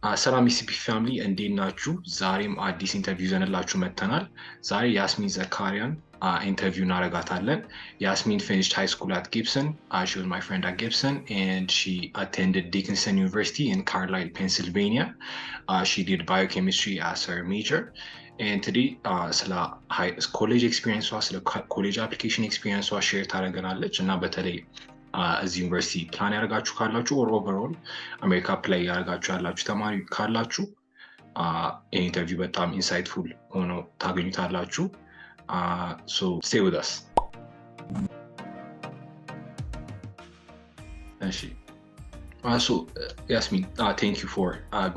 ሰላም የሲፒ ፋሚሊ እንዴት ናችሁ? ዛሬም አዲስ ኢንተርቪው ይዘንላችሁ መጥተናል። ዛሬ ያስሚን ዘካሪያን ኢንተርቪው እናደርጋታለን። Yasmin finished high school at Gibson. She was my friend at Gibson, and she attended Dickinson University in Carlisle, Pennsylvania. She did biochemistry as her major. And today, ስለ college experience, ስለ college application experience ሼር ታደርገናለች እና በተለይ እዚህ ዩኒቨርሲቲ ፕላን ያደርጋችሁ ካላችሁ ኦር ኦቨርኦል አሜሪካ ፕላይ ያደርጋችሁ ያላችሁ ተማሪ ካላችሁ ይህ ኢንተርቪው በጣም ኢንሳይትፉል ሆኖ ታገኙታላችሁ። ሶ ስቴይ ዊዝ አስ። እሺ so Yasmin, thank you for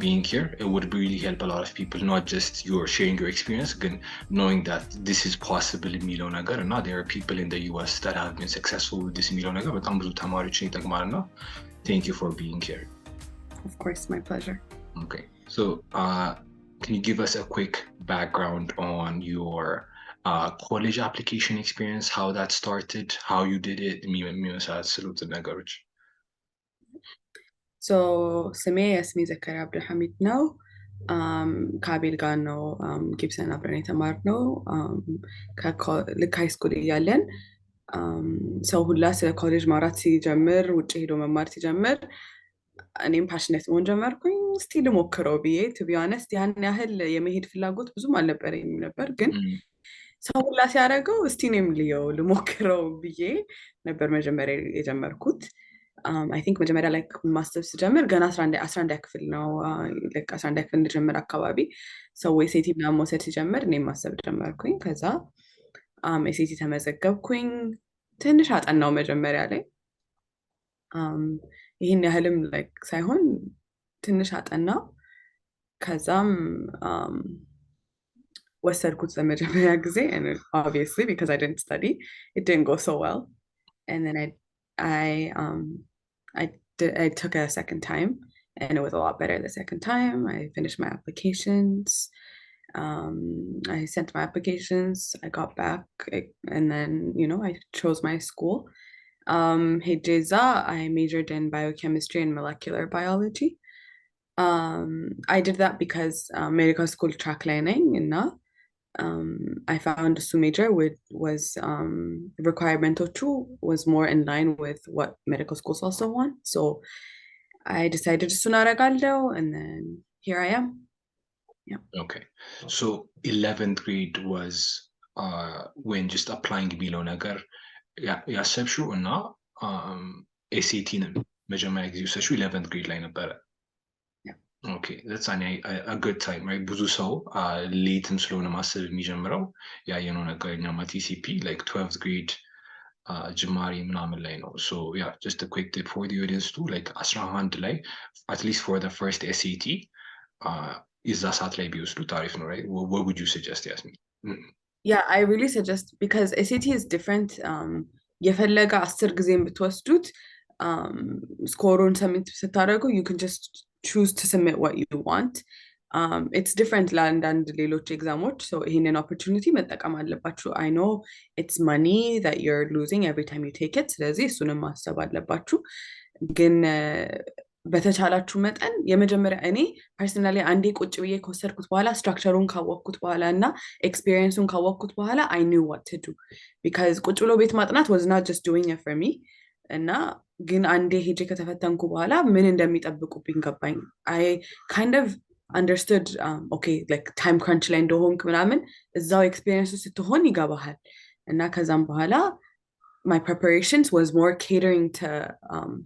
being here. It would really help a lot of people, not just your sharing your experience, but knowing that this is possible in Milo Nagar, and now there are people in the US that have been successful with this in Milo Nagar, but thank you for being here. Of course, my pleasure. Okay, so can you give us a quick background on your college application experience, how that started, how you did it? So ስሜ ያስሚን ዘካሪያ አብዱልሐሚድ ነው። ከአቤል ጋር ነው ጊብሰን አብረን የተማርነው። ልክ ሃይ ስኩል እያለን ሰው ሁላ ስለ ኮሌጅ ማውራት ሲጀምር፣ ውጭ ሄዶ መማር ሲጀምር እኔም ፓሽኔት መሆን ጀመርኩኝ። እስቲ ልሞክረው ብዬ ቱ ቢ ኦነስት ያን ያህል የመሄድ ፍላጎት ብዙም አልነበረኝም ነበር፣ ግን ሰው ሁላ ሲያደርገው እስቲ እኔም ልሞክረው ብዬ ነበር መጀመሪያ የጀመርኩት። I think መጀመሪያ ላይ ማስተር ስጀምር ገና 11 ክፍል ነው። 11 ክፍል እንደጀመረ አካባቢ ሰው ኤስኤቲ ምናምን መውሰድ ሲጀምር እኔም ማሰብ ጀመርኩኝ። ከዛ ኤስኤቲ ተመዘገብኩኝ። ትንሽ አጠናው መጀመሪያ ላይ ይህን ያህልም ሳይሆን ትንሽ አጠናው። ከዛም ወሰድኩት ለመጀመሪያ ጊዜ, and obviously because I didn't study it didn't go so well, and then I took it a second time, and it was a lot better the second time. I finished my applications. I sent my applications. I got back, and then I chose my school. Hejeza, I majored in biochemistry and molecular biology. I did that because medical school track learning, and I found the major was requirement two was more in line with what medical schools also want. So I decided to Sunaragaldo, and then here I am. Yeah. Okay. So 11th grade was when just applying below Nagar. ያሰብሽው እና ኤስኤቲንም መጀመሪያ ጊዜ ወሰድሽው 11th grade ላይ ነበረ? Okay, that's a good time, right? ብዙ ሰው ሌትም ስለሆነ ማሰብ የሚጀምረው ያየነው ነገር እኛማ ቲሲፒ like 12th grade ጅማሬ ምናምን ላይ ነው። So yeah, just a quick tip for the audience too, like 11 ላይ at least for the first SAT እዛ ሰዓት ላይ ቢወስዱ ታሪፍ ነው, right? What would you suggest, Yasmin? Yeah, I really suggest, because SAT is different. የፈለገ 10 ጊዜም ብትወስዱት ስኮሩን ሰሚት ስታደርጉ you can just choose to submit what you want. It's different ለአንዳንድ ሌሎች ኤግዛሞች, so ይህንን opportunity መጠቀም አለባችሁ. I know it's money that you're losing every time you take it, ስለዚህ እሱንም ማሰብ አለባችሁ። ግን በተቻላችሁ መጠን የመጀመሪያ እኔ ፐርሰናሊ አንዴ ቁጭ ብዬ ከወሰድኩት በኋላ ስትራክቸሩን ካወቅኩት በኋላ እና ኤክስፒሪየንሱን ካወቅኩት በኋላ I knew what to do, because ቁጭ ብሎ ቤት ማጥናት was not just doing it for me. እና ግን አንዴ ሄጄ ከተፈተንኩ በኋላ ምን እንደሚጠብቁብኝ ገባኝ። I kind of understood, okay, like time crunch ላይ እንደሆንክ ምናምን እዛው ኤክስፒሪየንሱ ስትሆን ይገባሃል። እና ከዛም በኋላ my preparations was more catering to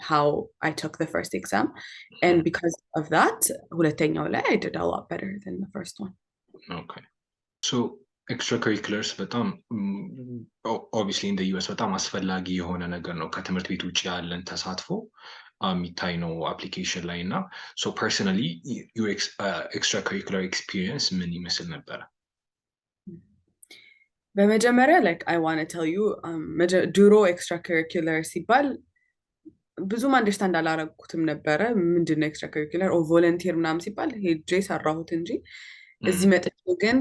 how I took the first exam, and because of that ሁለተኛው ላይ I did a lot better than the first one. Okay, so extracurriculars በጣም obviously in the US በጣም አስፈላጊ የሆነ ነገር ነው። ከትምህርት ቤት ውጭ ያለን ተሳትፎ የሚታይ ነው አፕሊኬሽን ላይ እና so personally your extracurricular experience ምን ይመስል ነበረ? በመጀመሪያ I want to tell you, ድሮ extracurricular ሲባል ብዙም አንደርስታንድ አላረኩትም ነበረ። ምንድነው extracurricular or volunteer ምናምን ሲባል ሄጄ ሰራሁት እንጂ እዚህ መጥቼ ግን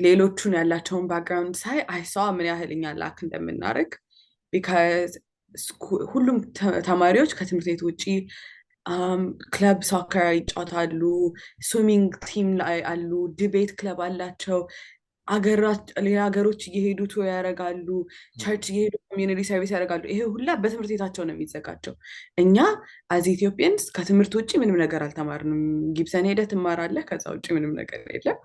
ሌሎቹን ያላቸውን ባክግራውንድ ሳይ I saw ምን ያህል እኛ ላክ እንደምናደርግ, because ሁሉም ተማሪዎች ከትምህርት ቤት ውጪ ክለብ ሶከር ይጫወታሉ፣ ስዊሚንግ ቲም ላይ አሉ፣ ዲቤት ክለብ አላቸው። ሌላ ሀገሮች እየሄዱ ቱር ያደርጋሉ፣ ቸርች እየሄዱ ኮሚዩኒቲ ሰርቪስ ያደርጋሉ። ይሄ ሁላ በትምህርት ቤታቸው ነው የሚዘጋጀው። እኛ አዚ ኢትዮጵያንስ ከትምህርት ውጭ ምንም ነገር አልተማርንም። ጊብሰን ሄደህ ትማራለህ፣ ከዛ ውጭ ምንም ነገር የለም።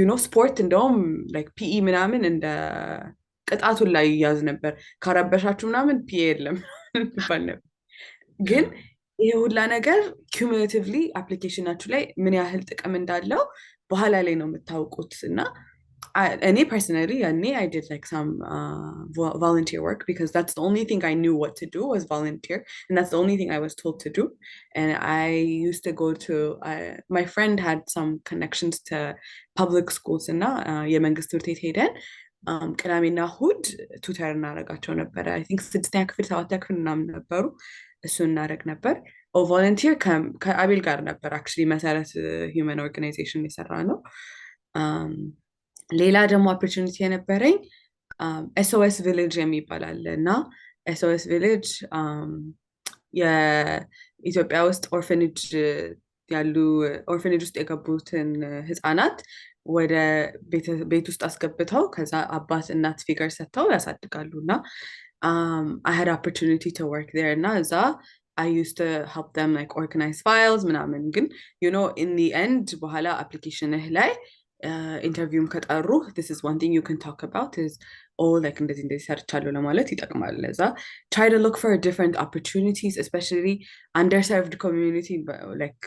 ዩኖ ስፖርት እንደውም ላይክ ፒኢ ምናምን እንደ ቅጣቱን ላይ ይያዝ ነበር። ካረበሻችሁ ምናምን ፒኤ የለም ይባል ነበር። ግን ይሄ ሁላ ነገር ኩሙሌቲቭሊ አፕሊኬሽናችሁ ላይ ምን ያህል ጥቅም እንዳለው በኋላ ላይ ነው የምታውቁት። እና እኔ ፐርሰናሊ ያኔ I did like some volunteer work because that's the only thing I knew what to do was volunteer, and that's the only thing I was told to do. And I used to go to my friend had some connections to public schools እና የመንግስት ትምህርት ቤት ሄደን ቅዳሜና እሑድ ቱተር እናደርጋቸው ነበረ። አይ ቲንክ 6ኛ ክፍል 7ኛ ክፍል ምናምን ነበሩ። እሱን እናደርግ ነበር። ቮለንቲር ከአቤል ጋር ነበር አክቹዋሊ መሰረት ሂውመን ኦርጋናይዜሽን የሰራ ነው። ሌላ ደግሞ ኦፖርቹኒቲ የነበረኝ ኤስኦኤስ ቪሌጅ የሚባል አለ እና ኤስኦኤስ ቪሌጅ የኢትዮጵያ ውስጥ ኦርፈኔጅ ያሉ ኦርፈኔጅ ውስጥ የገቡትን ህፃናት ወደ ቤት ውስጥ አስገብተው ከዛ አባት እናት ፊገር ሰጥተው ያሳድጋሉ እና I had opportunity to work there እና እዛ I used to help them like organize files ምናምን ግን you know in the end በኋላ አፕሊኬሽንህ ላይ ኢንተርቪውም ከጠሩ this is one thing you can talk about is like እንደዚህ ሰርቻለሁ ለማለት ይጠቅማል። ለዛ try to look for different opportunities especially underserved community like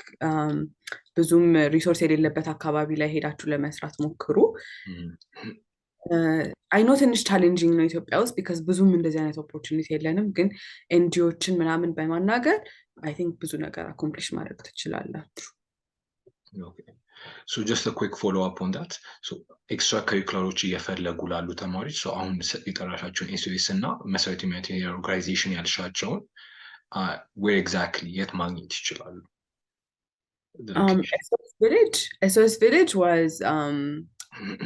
ብዙም ሪሶርስ የሌለበት አካባቢ ላይ ሄዳችሁ ለመስራት ሞክሩ። አይ ኖ ትንሽ ቻሌንጂንግ ነው ኢትዮጵያ ውስጥ ቢካዝ ብዙም እንደዚህ አይነት ኦፖርቹኒቲ የለንም። ግን ኤንጂኦችን ምናምን በማናገር አይ ቲንክ ብዙ ነገር አኮምፕሊሽ ማድረግ ትችላላችሁ። So just a quick follow up on that. So extra curriculars እየፈለጉ ላሉ ተማሪዎች አሁን የጠራሻቸውን ኤስኦኤስ እና መሰረታዊ ሁማኒቴሪያን ኦርጋናይዜሽን ያልሻቸውን where exactly የት ማግኘት ይችላሉ? SOS Village was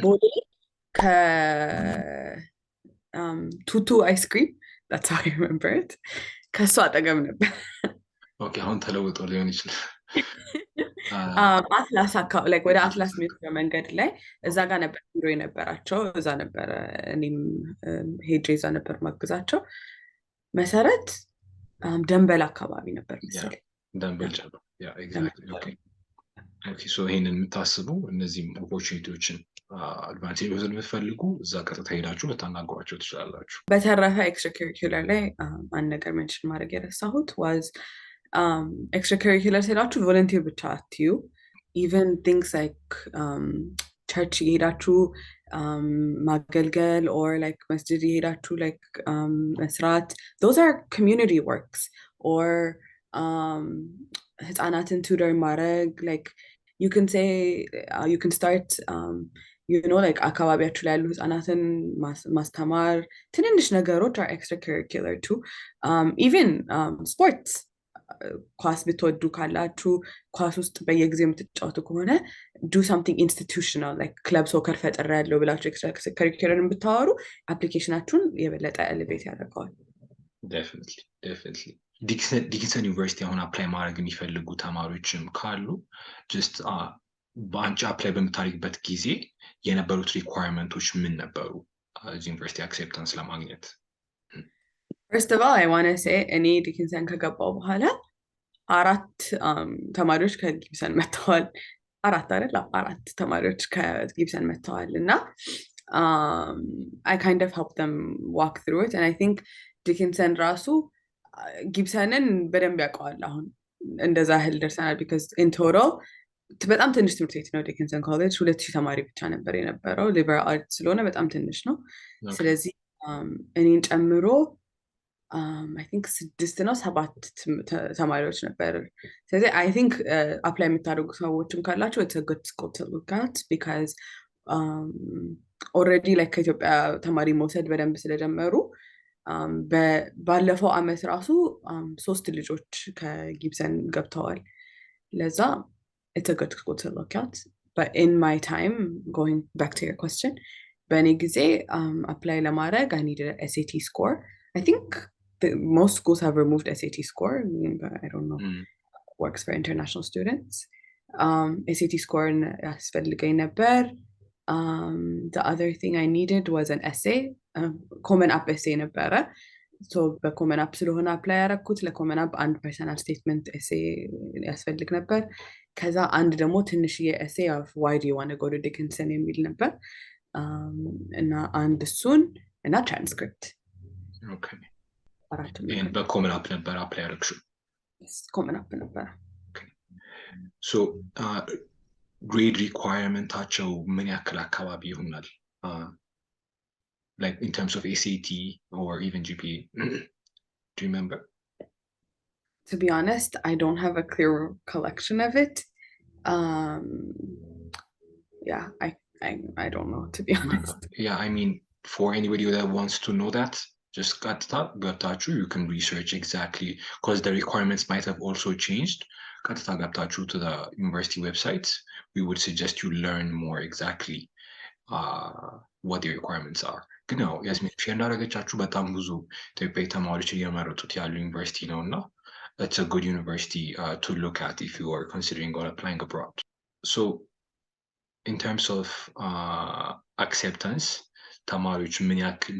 ቦሌ ቱቱ አይስክሪም that's how I remember it ከሱ አጠገብ ነበር። ኦኬ አሁን ተለውጦ ሊሆን ይችላል። አትላስ አካባቢ like ወደ አትላስ የሚወስደው መንገድ ላይ እዛ ጋር ነበር ቢሮ የነበራቸው። እዛ ነበረ እኔም ሄጄ እዛ ነበር ማግዛቸው። መሰረት ደንበል አካባቢ ነበር መሰለኝ። ደንበል ጨምሮ ያ ኤግዛክትሊ ኦኬ ሶ ይሄንን የምታስቡ እነዚህም ኦፖርቹኒቲዎችን አድቫንቴጅ ወዘን የምትፈልጉ እዛ ቀጥታ ሄዳችሁ ልታናገሯቸው ትችላላችሁ። በተረፈ ኤክስትራከሪኩለር ላይ አንድ ነገር ሜንሽን ማድረግ የረሳሁት ዋዝ ኤክስትራከሪኩለር ስላችሁ ቮለንቲር ብቻ አትዩ። ኢቨን ቲንግስ ላይክ ቸርች የሄዳችሁ ማገልገል ኦር ላይክ መስጂድ የሄዳችሁ ላይክ መስራት those are community works or ህፃናትን ቱተር ማድረግ like you can say you can start you know like አካባቢያችሁ ላይ ያሉ ህፃናትን ማስተማር ትንንሽ ነገሮች are extracurricular too. Even sports ኳስ ብትወዱ ካላችሁ ኳስ ውስጥ በየጊዜው የምትጫወቱ ከሆነ do something institutional like ክለብ ሶከር ፈጥሬያለሁ ብላችሁ extracurricularን ብታወሩ አፕሊኬሽናችሁን የበለጠ ኤሌቬት ያደርገዋል። definitely ዲኪንሰን ዩኒቨርሲቲ አሁን አፕላይ ማድረግ የሚፈልጉ ተማሪዎችም ካሉ ጀስት በአንቺ አፕላይ በምታደርግበት ጊዜ የነበሩት ሪኳየርመንቶች ምን ነበሩ እዚህ ዩኒቨርሲቲ አክሴፕታንስ ለማግኘት? First of all I want to say እኔ ዲኪንሰን ከገባው በኋላ 4 ተማሪዎች ከጊብሰን መጥተዋል። 4 አይደል? 4 ተማሪዎች ከጊብሰን መጥተዋል እና I kind of helped them walk through it and I think ዲኪንሰን ራሱ ጊብሰንን በደንብ ያውቀዋል። አሁን እንደዛ ህል ደርሰናል because in total በጣም ትንሽ ትምህርት ቤት ነው ዲኪንሰን ኮሌጅ 2000 ተማሪ ብቻ ነበር የነበረው። ሊበራል አርት ስለሆነ በጣም ትንሽ ነው። ስለዚህ እኔን ጨምሮ I think 6 ነው 7 ተማሪዎች ነበር። ስለዚህ I think አፕላይ የምታደርጉ ሰዎችም ካላችሁ it's a good school to look at because already like ከኢትዮጵያ ተማሪ መውሰድ በደንብ ስለጀመሩ ባለፈው አመት ራሱ 3 ልጆች ከጊብሰን ገብተዋል። ለዛ it's a good school to look at. But in my time, going back to your question በእኔ ጊዜ አፕላይ ለማድረግ I needed an SAT score. I think most schools have removed SAT score, but I don't know. Mm. Works for international students. SAT score ያስፈልገኝ ነበር. The other thing I needed was an essay, common app essay ነበረ. So በኮመን አፕ ስለሆነ አፕላይ ያደረኩት ለኮመን አፕ አንድ ፐርሰናል ስቴትመንት ኤሴይ ያስፈልግ ነበር። ከዛ አንድ ደግሞ ትንሽዬ ኤሴይ ኦፍ ዋይ ዱ ዩ ዋንት ቱ ጎ ቱ ዲኪንሰን የሚል ነበር እና አንድ እሱን እና ትራንስክሪፕት አራቱም በኮመን አፕ ነበር አፕላይ ያደረግሽው? ኮመን አፕ ነበረ። ሶ ግሬድ ሪኳየርመንታቸው ምን ያክል አካባቢ ይሆናል? Like in terms of ACT or even GPA. Do you remember? To be honest, I don't have a clear collection of it. Yeah, I don't know, to be honest. Yeah, I mean, for anybody that wants to know that, just got you can research exactly, because the requirements might have also changed. Got to the university websites. We would suggest you learn more exactly what the requirements are. ግን ያው ያስሚን ሼር እንዳደረገቻችሁ በጣም ብዙ ኢትዮጵያዊ ተማሪዎች እየመረጡት ያሉ ዩኒቨርሲቲ ነው እና it's a good university to look at if you are considering on applying abroad. So in terms of acceptance, ተማሪዎች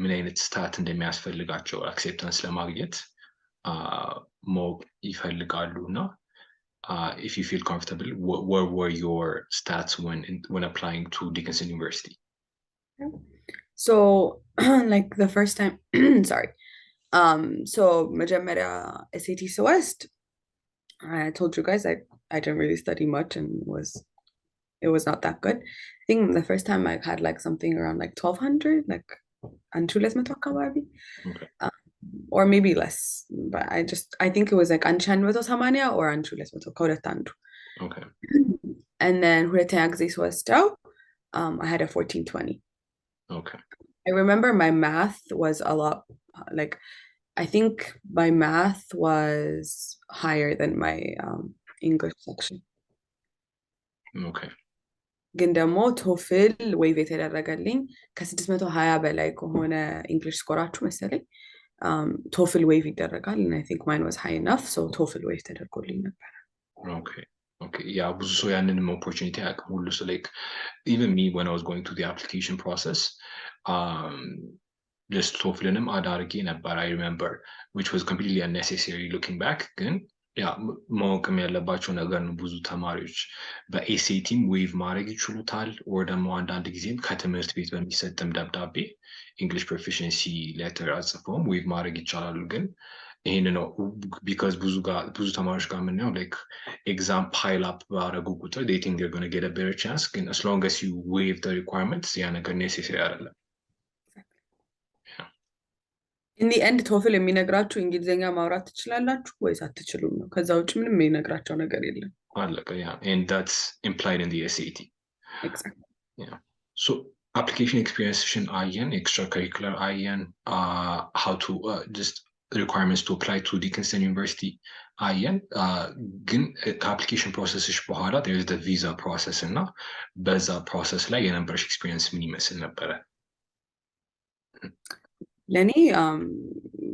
ምን አይነት ስታት እንደሚያስፈልጋቸው acceptance ለማግኘት ማወቅ ይፈልጋሉ እና if you feel comfortable, what were your stats when applying to Dickinson University? So like the first time sorry so መጀመሪያ SAT ስወስድ I told you guys I didn't really study much and it was not that good. I think the first time I had like something around like 1200, like አንድ ሁለት መቶ አካባቢ or maybe less, but I think it was like አንድ ሺህ አንድ መቶ ሰማንያ or አንድ ሺህ ሁለት መቶ ከሁለት አንዱ. Okay. And then ሁለተኛ ጊዜ ስወስደው I had a 1420. Okay. I remember my math was a lot, like I think my math was higher than my English section. Okay. ግን ደግሞ ቶፍል ዌይቭ የተደረገልኝ ከ620 በላይ ከሆነ ኢንግሊሽ ስኮራችሁ መሰለኝ ቶፍል ዌይቭ ይደረጋል and I think mine was high enough, so ቶፍል ዌይቭ ተደርጎልኝ ነበር. Okay. Yeah, ብዙ ሰው ያንንም opportunity አያውቅም ሁሉ ሰው like even me when I was going through the application process just ቶፍልንም አዳርጌ ነበር I remember, which was completely unnecessary looking back. ግን ያ ማወቅም ያለባቸው ነገር ነው። ብዙ ተማሪዎች በኤሲቲም ዌይቭ ማድረግ ይችሉታል or ደግሞ አንዳንድ ጊዜም ከትምህርት ቤት በሚሰጥም ደብዳቤ እንግሊሽ ፕሮፊሽንሲ ሌተር አጽፈውም ዌይቭ ማድረግ ይቻላሉ። ግን ይሄን ነው because ብዙ ተማሪዎች ጋር የምናየው like exam pile up ባደረጉ ቁጥር they think they're going to get a better chance, ግን as long as you waive the requirements ያ ነገር necessary አይደለም። in the end ቶፍል የሚነግራችሁ እንግሊዘኛ ማውራት ትችላላችሁ ወይስ አትችሉም ነው። ከዛ ውጭ ምንም የሚነግራቸው ነገር የለም። አለቀ። Yeah, and that's implied in the SAT. Exactly. Yeah. So application experience አየን, extracurricular አየን, how to just requirements to apply to Dickinson University አየን። ግን ከአፕሊኬሽን ፕሮሰስሽ በኋላ there is the visa process እና በዛ ፕሮሰስ ላይ የነበረሽ ኤክስፒሪየንስ ምን ይመስል ነበረ? ለኔ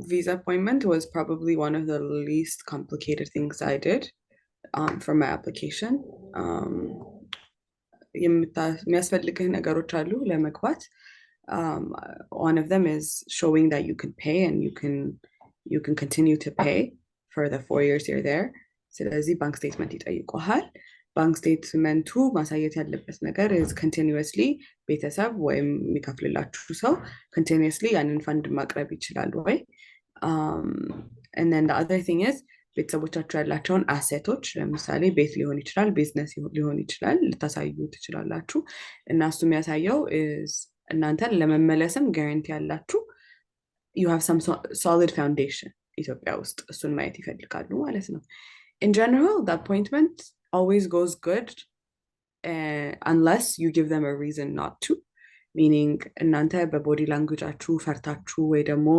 visa appointment was probably one of the least complicated things I did for my application. የሚያስፈልግህ ነገሮች አሉ ለመግባት. One of them is showing that you can pay and you can continue to pay for the 4 years you're there. ስለዚህ ባንክ ስቴትመንት ይጠይቁሃል። ባንክ ስቴትመንቱ ማሳየት ያለበት ነገር is continuously ቤተሰብ ወይም የሚከፍልላችሁ ሰው continuously ያንን ፈንድ ማቅረብ ይችላል ወይ and then the other thing is ቤተሰቦቻችሁ ያላቸውን አሴቶች ለምሳሌ ቤት ሊሆን ይችላል ቢዝነስ ሊሆን ይችላል ልታሳዩ ትችላላችሁ እና እሱ የሚያሳየው is እናንተን ለመመለስም ጋራንቲ ያላችሁ you have some solid foundation ኢትዮጵያ ውስጥ እሱን ማየት ይፈልጋሉ ማለት ነው። In general, the appointment always goes good unless you give them a reason not to. Meaning, እናንተ በቦዲ ላንጉጃችሁ ፈርታችሁ ወይ ደግሞ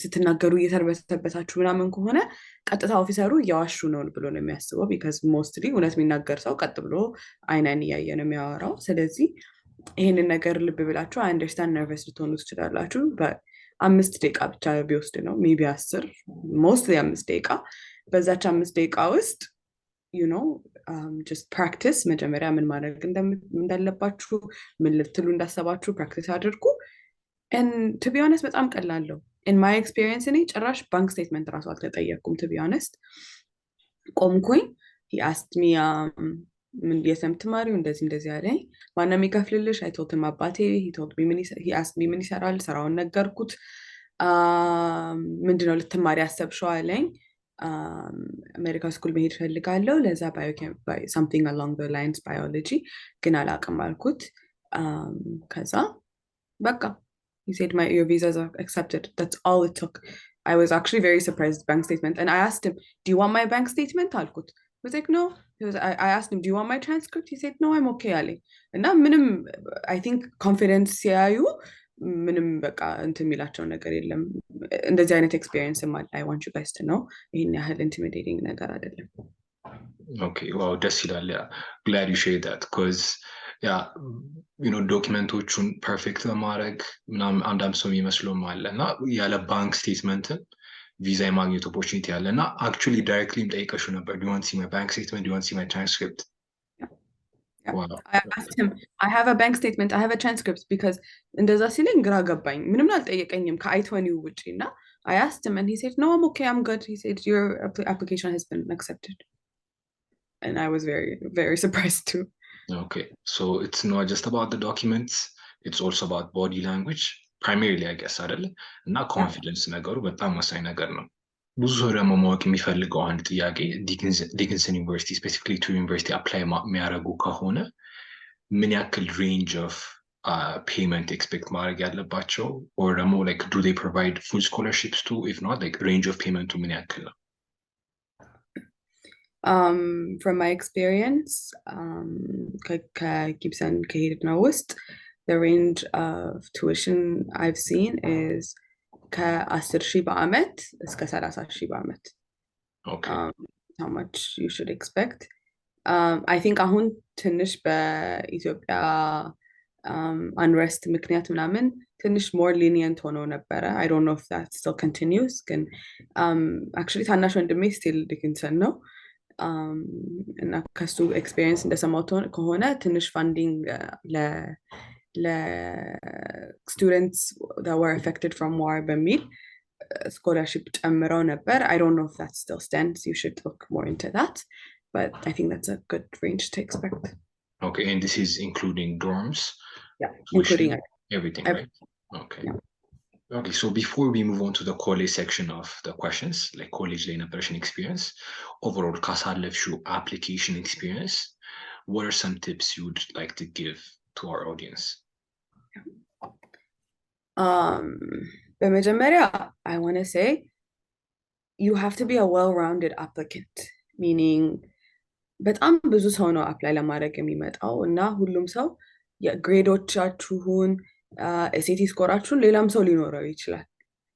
ስትናገሩ እየተርበተበታችሁ ምናምን ከሆነ ቀጥታ ኦፊሰሩ እያዋሹ ነው ብሎ ነው የሚያስበው because mostly እውነት የሚናገር ሰው ቀጥ ብሎ አይናን እያየ ነው የሚያወራው። ስለዚህ ይሄንን ነገር ልብ ብላችሁ I understand nervous ልትሆኑ ትችላላችሁ but 5 ደቂቃ ብቻ ቢወስድ ነው ሜቢ 10 ሞስትሊ 5 ደቂቃ በዛች 5 ደቂቃ ውስጥ ጀስት ፕራክቲስ መጀመሪያ ምን ማድረግ እንዳለባችሁ ምን ልትሉ እንዳሰባችሁ ፕራክቲስ አድርጉ ቱ ቢ ኦነስት በጣም ቀላለሁ ኢን ማይ ኤክስፒሪየንስ እኔ ጭራሽ ባንክ ስቴትመንት ራሱ አልተጠየቅኩም ቱ ቢ ኦነስት ቆምኩኝ he asked me የት ነው የምትማሪው እንደዚህ እንደዚህ አለኝ ማነው የሚከፍልልሽ I told him አባቴ he asked me ምን ይሰራል ስራውን ነገርኩት ምንድነው ልትማሪ ያሰብሽው አለኝ ሜዲካል ስኩል መሄድ ፈልጋለሁ ለዛ something along the lines biology ግን አላውቅም አልኩት ከዛ በቃ he said your visas are accepted that's all it took I was actually very surprised bank statement and I asked him do you want my bank statement አልኩት he was like no I asked him do you want my transcript he said no I'm okay አለኝ እና ምንም I think confidence ሲያዩ ምንም በቃ እንትን የሚላቸው ነገር የለም እንደዚህ አይነት ኤክስፒሪየንስ ማለት I want you guys to know ይሄን ያህል intimidating ነገር አይደለም okay wow ደስ ይላል glad you shared that because ዶክመንቶቹን ፐርፌክት ለማድረግ ምናምን አንዳንድ ሰው የሚመስለውም አለ እና ያለ ባንክ ስቴትመንትን ቪዛ የማግኘት ኦፖርቹኒቲ አለ እና አክቹዋሊ ዳይሬክትሊም ጠይቀሽው ነበር do you want to see my bank statement do you want to see my transcript Wow. I asked him I have a bank statement I have a transcript because እንደዛ ሲለኝ ግራ ገባኝ ምንም አልጠየቀኝም ከአይ20 ውጪ እና I asked him and he said no I'm okay I'm good he said your application has been accepted and I was very very surprised too okay so it's not just about the documents it's also about body language primarily I guess አይደለ እና ኮንፊደንስ ነገሩ በጣም ወሳኝ ነገር ነው ብዙ ሰው ደግሞ ማወቅ የሚፈልገው አንድ ጥያቄ ዲኪንሰን ዩኒቨርሲቲ ስፔሲፊክሊ ቱ ዩኒቨርሲቲ አፕላይ የሚያደርጉ ከሆነ ምን ያክል ሬንጅ ኦፍ ፔመንት ኤክስፔክት ማድረግ ያለባቸው or ደግሞ like do they provide full scholarships too if not like range of payment ምን ያክል ነው from my experience ከጊብሰን ከሄድነው ውስጥ the range of tuition I've seen is ከ10 ሺህ በአመት እስከ 30 ሺህ በአመት how much you should expect I think አሁን ትንሽ በኢትዮጵያ unrest ምክንያት ምናምን ትንሽ more lenient ሆኖ ነበረ I don't know if that still continues ግን actually ታናሽ ወንድሜ still ዲኪንሰን ነው እና ከሱ ኤክስፒሪየንስ እንደሰማሁት ከሆነ ትንሽ ፋንዲንግ ለስቱደንትስ that were affected from war በሚል scholarship ጨምረው ነበር I don't know if that still stands you should look more into that but I think that's a good range to expect okay and this is including dorms yeah including everything right okay okay so before we move on to the college section of the questions like college ላይ ነበረሽን experience overall ካሳለፍሽው application experience what are some tips you would like to give to our audience በመጀመሪያ I want to say you have to be a well-rounded applicant meaning በጣም ብዙ ሰው ነው አፕላይ ለማድረግ የሚመጣው እና ሁሉም ሰው የግሬዶቻችሁን ኤስኤቲ ስኮራችሁን ሌላም ሰው ሊኖረው ይችላል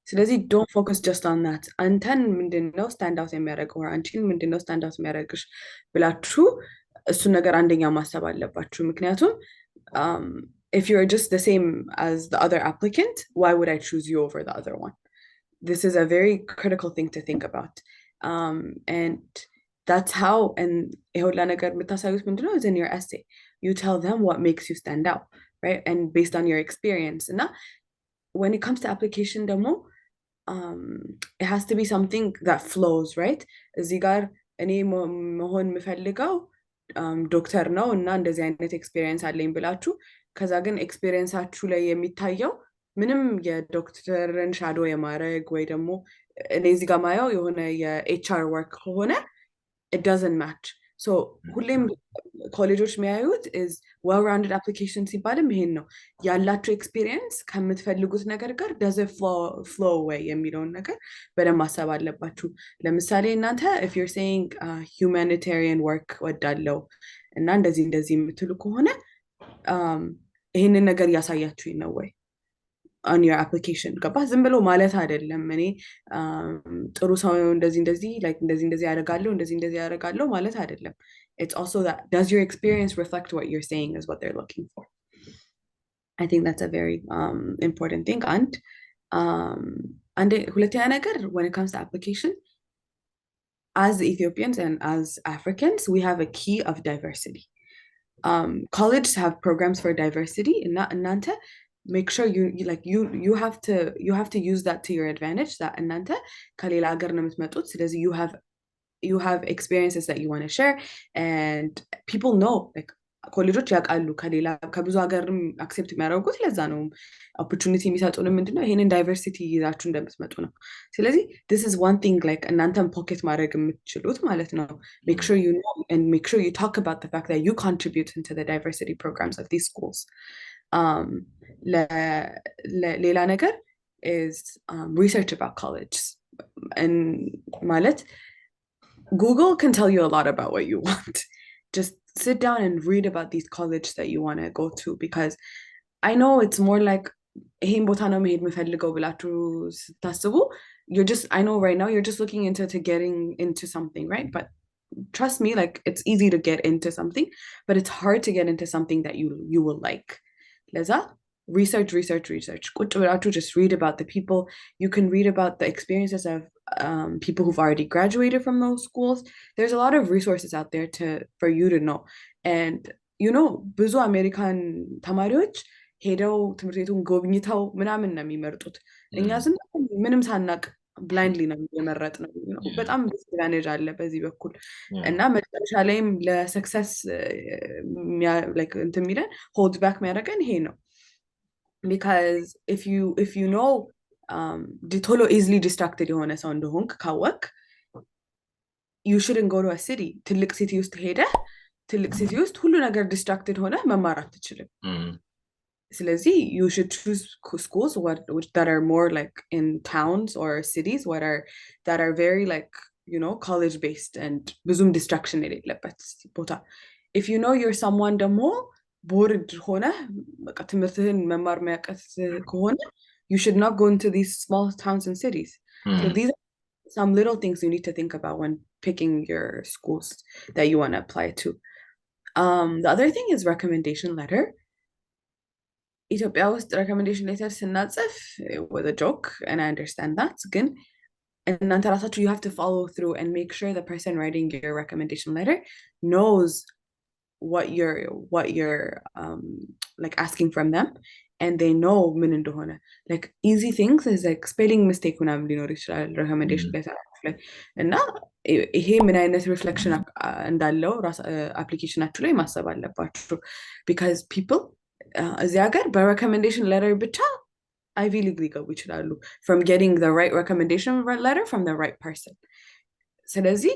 ስለዚህ don't focus just on that አንተን ምንድነው ስታንድ አውት የሚያደርገው አንቺን ምንድነው ስታንድ አውት የሚያደርግሽ ብላችሁ እሱን ነገር አንደኛ ማሰብ አለባችሁ ምክንያቱም if you're just the same as the other applicant why would I choose you over the other one this is a very critical thing to think about and that's how and ይሁላ ነገር የምታሳዩት ምንድነው is in your essay you tell them what makes you stand out right and based on your experience እና when it comes to application ደግሞ it has to be something that flows right እዚህ ጋር እኔ መሆን የምፈልገው ዶክተር ነው እና እንደዚህ አይነት ኤክስፒሪየንስ አለኝ ብላችሁ ከዛ ግን ኤክስፒሪየንሳችሁ ላይ የሚታየው ምንም የዶክተርን ሻዶ የማድረግ ወይ ደግሞ እኔ እዚህ ጋር ማየው የሆነ የኤችአር ወርክ ከሆነ it doesn't match so ሁሌም ኮሌጆች የሚያዩት is well-rounded application ሲባልም ይሄን ነው ያላችሁ ኤክስፒሪየንስ ከምትፈልጉት ነገር ጋር does it flow away የሚለውን ነገር በደንብ ማሰብ አለባችሁ ለምሳሌ እናንተ if you're saying humanitarian work ወዳለው እና እንደዚህ የምትሉ ከሆነ ይሄንን ነገር ያሳያችሁኝ ነው ወይ on your application ገባ ዝም ብሎ ማለት አይደለም እኔ ጥሩ ሰው እንደዚህ like እንደዚህ ያደርጋለሁ ማለት አይደለም it's also that does your experience reflect what you're saying is what they're looking for I think that's a very important thing and ሁለተኛ ነገር when it comes to application, as Ethiopians and as Africans, we have a key of diversity. Colleges have programs for diversity, and not Nanta. Make sure you have to use that to your advantage. That Nanta kalila agar na mitmatut. So you have experiences that you want to share, and people know like ኮሌጆች ያውቃሉ ከሌላ ከብዙ ሀገርም አክሴፕት የሚያደርጉት ለዛ ነው ኦፖርቹኒቲ የሚሰጡን ምንድነው ይሄንን ዳይቨርሲቲ ይዛችሁ እንደምትመጡ ነው ስለዚህ this is one thing like እናንተም ፖኬት ማድረግ የምትችሉት ማለት ነው make sure you know and make sure you talk about the fact that you contribute into the diversity programs of these schools ሌላ ነገር is research about college and ማለት Google can tell you a lot about what you want just sit down and read about these colleges that you want to go to because I know it's more like ይሄን ቦታ ነው መሄድ የምፈልገው ብላችሁ ስታስቡ you're just I know right now you're just looking into to getting into something right but trust me like it's easy to get into something but it's hard to get into something that you will like ለዛ research ቁጭ ብላችሁ just read about the people you can read about the experiences of people who've already graduated from those schools there's a lot of resources out there for you to know and you know ብዙ አሜሪካን ተማሪዎች ሄደው ትምህርት ቤቱን ጎብኝተው ምናምን ነው የሚመርጡት እኛ ዝም ምንም ሳናቅ ብላይንድሊ ነው የመረጥ ነው በጣም ዲስአድቫንቴጅ አለ በዚህ በኩል እና መጨረሻ ላይም ለሰክሰስ like እንትን የሚለን ሆልድ ባክ የሚያደርገን ይሄ ነው because if you know ቶሎ easily distracted የሆነ ሰው እንደሆንክ ካወቅ you shouldn't go to a city ትልቅ ሲቲ ውስጥ ሄደ ትልቅ ሲቲ ውስጥ ሁሉ ነገር distracted ሆነ መማር አትችልም ስለዚህ you should choose schools that are more like in towns or cities that are very like you know college based and ብዙም distraction የሌለበት ቦታ if you know you're someone ደግሞ ቦርድ ሆነ በቃ ትምህርትህን መማር የሚያቀት ከሆነ you should not go into these small towns and cities so these are some little things you need to think about when picking your schools that you want to apply to the other thing is recommendation letter ኢትዮጵያ ውስጥ recommendation letter ስናጽፍ with a joke and I understand that ግን እናንተ ራሳችሁ you have to follow through and make sure the person writing your recommendation letter knows what you're like asking from them and they know ምን እንደሆነ like easy things is like spelling mistake ምናምን ሊኖር ይችላል recommendation letter ላይ እና ይሄ ምን አይነት ሪፍሌክሽን እንዳለው አፕሊኬሽናችሁ ላይ ማሰብ አለባችሁ because people እዚህ ሀገር በrecommendation letter ብቻ Ivy League ሊገቡ ይችላሉ from getting the right recommendation letter from the right person ስለዚህ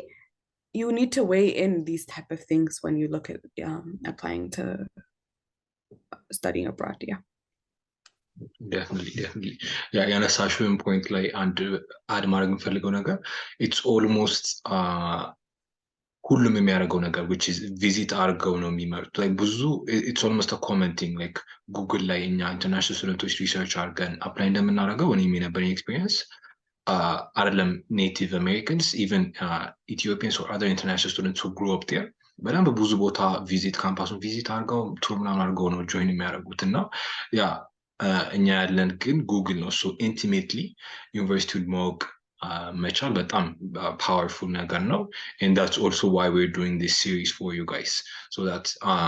you need to weigh in these type of things when you look at applying to studying abroad yeah definitely ያነሳሽውን ፖይንት ላይ አንድ አድ ማድረግ የምፈልገው ነገር it's almost ሁሉም የሚያደርገው ነገር which is visit አድርገው ነው የሚመርጡ like ብዙ it's almost a common thing like Google ላይ እኛ international ስቱደንቶች ሪሰርች አድርገን አፕላይ እንደምናደርገው እኔ የነበረኝ ኤክስፒሪየንስ አይደለም ኔቲቭ አሜሪካንስ ኢቨን ኢትዮጵያንስ or other international students who grew up there በደንብ ብዙ ቦታ ቪዚት ካምፓሱን ቪዚት አድርገው ቱር ምናምን አድርገው ነው ጆይን የሚያደርጉት እና ያ እኛ ያለን ግን ጉግል ነው ሶ ኢንቲሜትሊ ዩኒቨርሲቲውን ማወቅ መቻል በጣም ፓወርፉል ነገር ነው and that's also why we're doing this series for you guys so that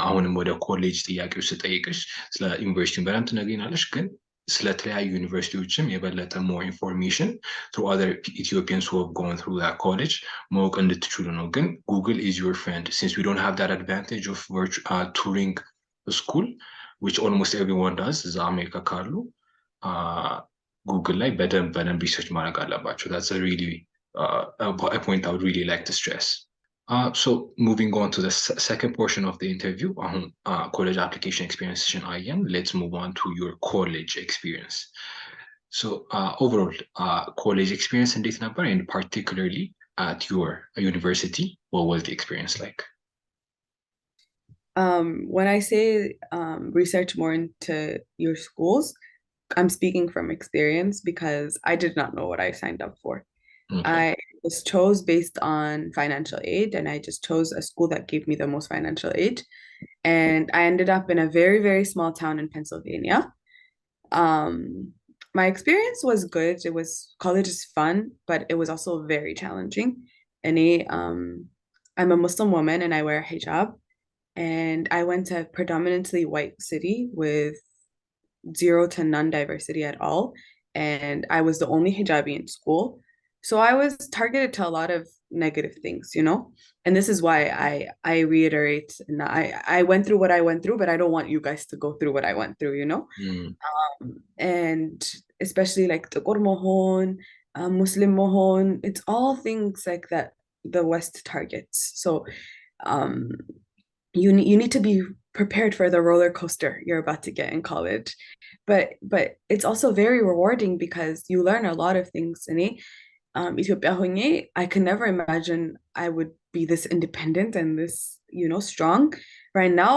አሁንም ወደ ኮሌጅ ጥያቄዎች ስጠይቅሽ ስለ ዩኒቨርሲቲውን በደንብ ትነግሪናለሽ ግን ስለተለያዩ ዩኒቨርሲቲዎችም የበለጠ more information through other Ethiopians who have gone through that college ማወቅ እንድትችሉ ነው ግን Google is your friend since we don't have that advantage of touring a school which almost everyone does እዛ አሜሪካ ካሉ Google ላይ በደንብ ሪሰርች ማድረግ አለባቸው that's a really a point I would really like to stress so moving on to the second portion of the interview college application experience let's move on to your college experience so overall college experience እንዴት ነበር and particularly at your university what was the experience like when I say research more into your schools I'm speaking from experience because I did not know what I signed up for. Okay. I just chose based on financial aid and I just chose a school that gave me the most financial aid. And I ended up in a very, very small town in Pennsylvania. My experience was good. It was college is fun, but it was also very challenging. I'm a Muslim woman and I wear hijab, and I went to a predominantly white city with zero to none diversity at all. And I was the only hijabi in school. So I was targeted to a lot of negative things, you know? And this is why I reiterate, and I went through what I went through, but I don't want you guys to go through what I went through, you know? Mm, And especially like ጥቁር መሆን, Muslim መሆን, it's all things like that the West targets. So um you need to be prepared for the roller coaster you're about to get in college. But it's also very rewarding because you learn a lot of things. ኢትዮጵያ ሆኜ I could never imagine I would be this independent and this, you know, strong. Right now,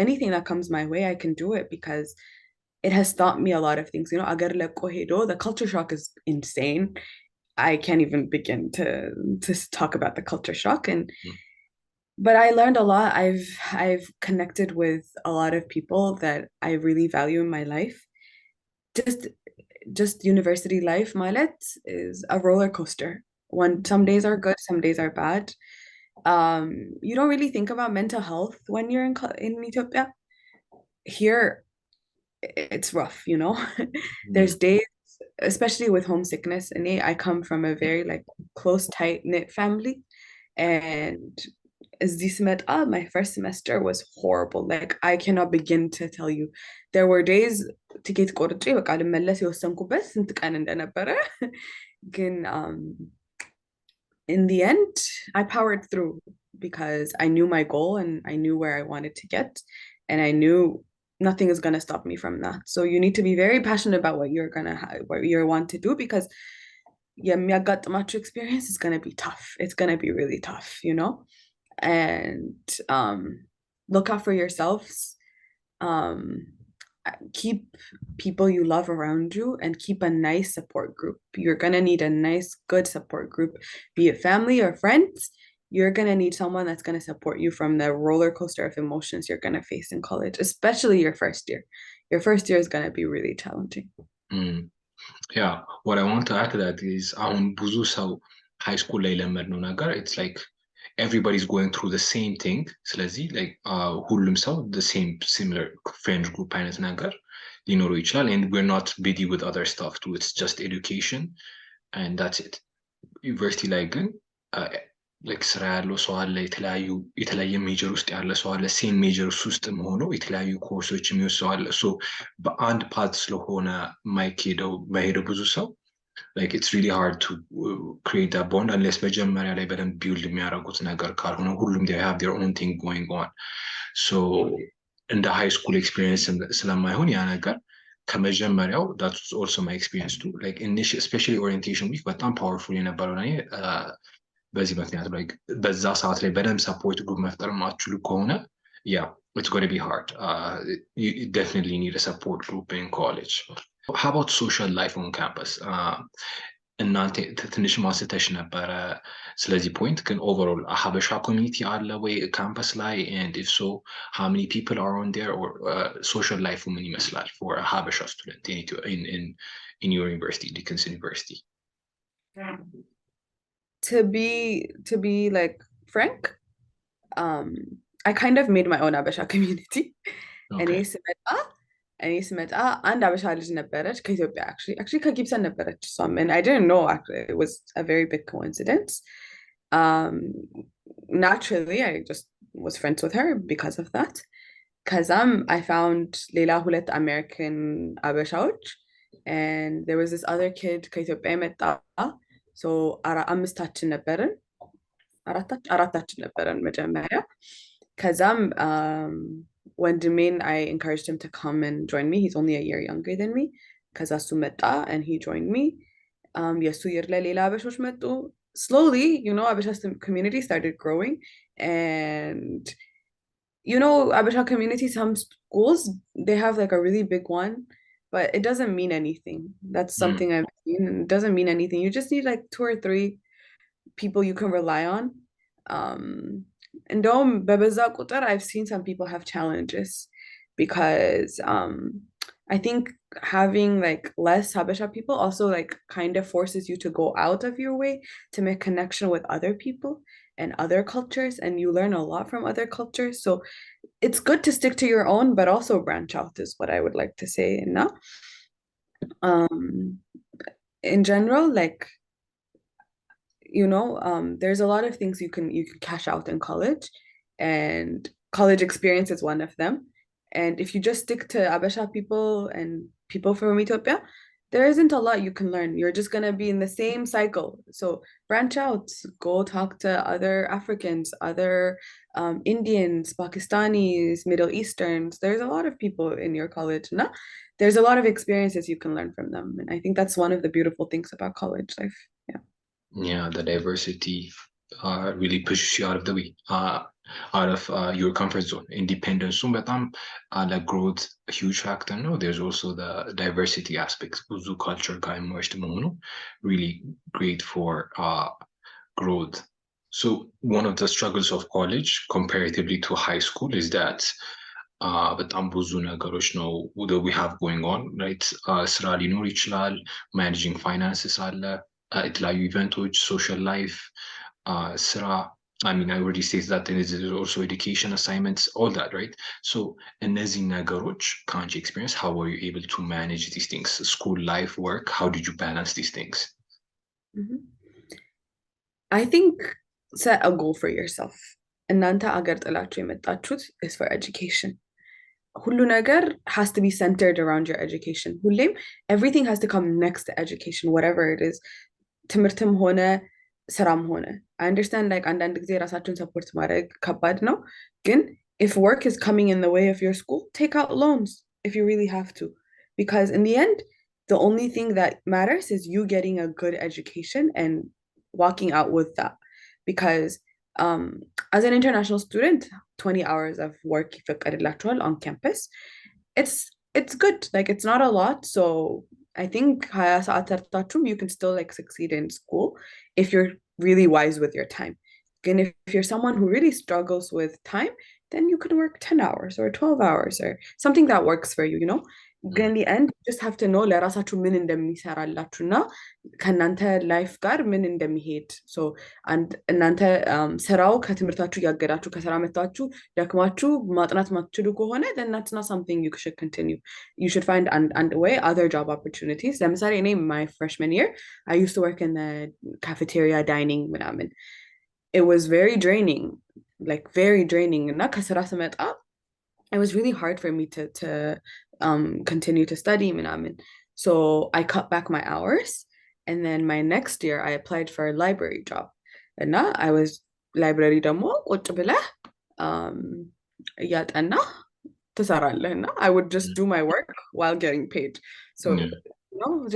anything that comes my way, I can do it because it has taught me a lot of things. You know, agar leko hedo, the culture shock is insane. I can't even begin to talk about the culture shock. And mm, but I learned a lot. I've connected with a lot of people that I really value in my life. Just just university life, Malet, is a roller coaster. One Some days are good, some days are bad. You don't really think about mental health when you're in Ethiopia. Here, it's rough, you know. mm, There's days, especially with homesickness, and I come from a very like close, tight-knit family, and እዚህ ስመጣ my first semester was horrible. Like I cannot begin to tell you. There were days ትኬት ቆርጬ በቃ ልመለስ የወሰንኩበት ስንት ቀን እንደነበረ ግን in the end I powered through because I knew my goal and I knew where I wanted to get, and I knew nothing is going to stop me from that. So you need to be very passionate about what you want to do, because የሚያጋጥማችሁ experience is going to be tough. It's going to be really tough, you know? And look out for yourselves. Um, keep people you love around you and keep a nice support group. You're going to need a nice, good support group, be it family or friends. You're going to need someone that's going to support you from the roller coaster of emotions you're going to face in college, especially your first year. Your first year is going to be really challenging. mm. Yeah, what I want to add to that is አሁን ብዙ ሰው ሃይ ስኩል ላይ የለመድነው ነገር it's like everybody's going through the same thing ስለዚህ like ሁሉም ሰው the same similar friend group አይነት ነገር ሊኖረው ይችላል, and we're not busy with other stuff too. It's just education and that's it. ዩኒቨርሲቲ ላይ ግን ላይክ ስራ ያለው ሰው አለ፣ የተለያየ ሜጀር ውስጥ ያለ ሰው አለ፣ ሴም ሜጀር ውስጥ ሆኖ የተለያዩ ኮርሶች የሚወስድ ሰው አለ። ሶ በአንድ ፓት ስለሆነ ማይሄደው ብዙ ሰው like it's really hard to create that bond unless መጀመሪያ ላይ በደንብ ቢውልድ የሚያደርጉት ነገር ካልሆነ ሁሉም they have their own thing going on. So እንደ ሃይ ስኩል ኤክስፒሪየንስ ስለማይሆን ያ ነገር ከመጀመሪያው that's also my experience too. Like initial especially orientation week በጣም ፓወርፉል የነበረው እኔ በዚህ ምክንያት ላይ በዛ ሰዓት ላይ በደንብ ሰፖርት ግሩፕ መፍጠር ማትችሉ ከሆነ yeah, it's going to be hard. You definitely need a support group in college. How about social life on campus? እናንተ ትንሽ ማስተሽ ነበረ ስለዚህ ፖይንት ግን overall ሀበሻ ኮሚኒቲ አለ ወይ ካምፐስ ላይ, and if so how many people are on there, or social life ምን ይመስላል for a habesha student in your university, Dickinson University? To be like frank, um I kind of made my own habesha community. እኔ Okay. ስመጣ እኔ ስመጣ አንድ አበሻ ልጅ ነበረች ከኢትዮጵያ actually ከጊብሰን ነበረች እሷም, and I didn't know actually. It was a very big coincidence. Um, naturally, I just was friends with her because of that. ከዛም I found ሌላ ሁለት American አበሻዎች, and there was this other kid ከኢትዮጵያ የመጣ. So አምስታችን ነበርን አራታችን ነበረን መጀመሪያ። ከዛም ወንድሜን I encouraged him to come and join me. He's only a year younger than me. ከዛ እሱ መጣ and he joined me. የእሱ year ላይ ሌላ አበሾች መጡ. Slowly, you know, Abisha community started growing, and you know, Abisha community, some schools they have like a really big one, but it doesn't mean anything. That's Mm, something I've seen, and it doesn't mean anything. You just need like two or three people you can rely on. እንደውም በበዛ ቁጥር I've seen some people have challenges because I think having like less habesha people also like kind of forces you to go out of your way to make connection with other people and other cultures, and you learn a lot from other cultures. So it's good to stick to your own, but also branch out is what I would like to say. No, um, in general, like there's a lot of things you can cash out in college, and college experience is one of them. And if you just stick to Abesha people and people from Ethiopia, there isn't a lot you can learn. You're just gonna be in the same cycle. So branch out, go talk to other Africans, other Indians, Pakistanis, Middle Easterns. There's a lot of people in your college, no? There's a lot of experiences you can learn from them. And I think that's one of the beautiful things about college life. Yeah. Yeah, the diversity really pushes you out of the way, out of your comfort zone. Independence, በጣም like growth a huge factor ነው. There's also the diversity aspects. ብዙ culture ጋር immersed መሆኑ really great for growth. So one of the struggles of college comparatively to high school is that በጣም ብዙ ነገሮች ነው that we have going on, right? ስራ ሊኖር ይችላል, managing finances አለ, የተለያዩ ኢቨንቶች፣ social life, ስራ. I mean, I already stated that there is also education assignments, all that, right? So እነዚህ ነገሮች ከአንቺ experience, how were you able to manage these things? School life, work, how did you balance these things? Mhm. I think set a goal for yourself. እናንተ አገር ጥላችሁ የመጣችሁት is for education. ሁሉ ነገር has to be centered around your education. ሁሌም everything has to come next to education, whatever it is. ትምህርትም ሆነ ስራም ሆነ I understand like አንዳንድ ጊዜ ራሳችሁን ሰፖርት ማድረግ ከባድ ነው፣ ግን if work is coming in the way of your school, take out loans if you really have to, because in the end the only thing that matters is you getting a good education and walking out with that. Because um as an international student, 20 hours of work ይፈቀድላችኋል on campus. It's good, like it's not a lot. So I think you can still like succeed in school if you're really wise with your time. And if you're someone who really struggles with time, then you could work 10 hours or 12 hours or something that works for you, you know? ግን in the end, you just have to know ለራሳችሁ ምን እንደሚሰራላችሁና ከእናንተ ላይፍ ጋር ምን እንደሚሄድ። እናንተ ስራው ከትምህርታችሁ እያገዳችሁ ከስራ መታችሁ ደክማችሁ ማጥናት ማትችሉ ከሆነ then that's not something you should continue. You should find and way other job opportunities. ለምሳሌ እኔ my freshman year I used to work in the cafeteria dining ምናምን. It was very draining, like very draining. እና ከስራ ስመጣ it was really hard for me to continue to study ምናምን. So I cut back my hours, and then my next year I applied for a library job. እና I was library ደግሞ ቁጭ ብለህ እያጠና ትሰራለህ እና I would just do my work while getting paid. So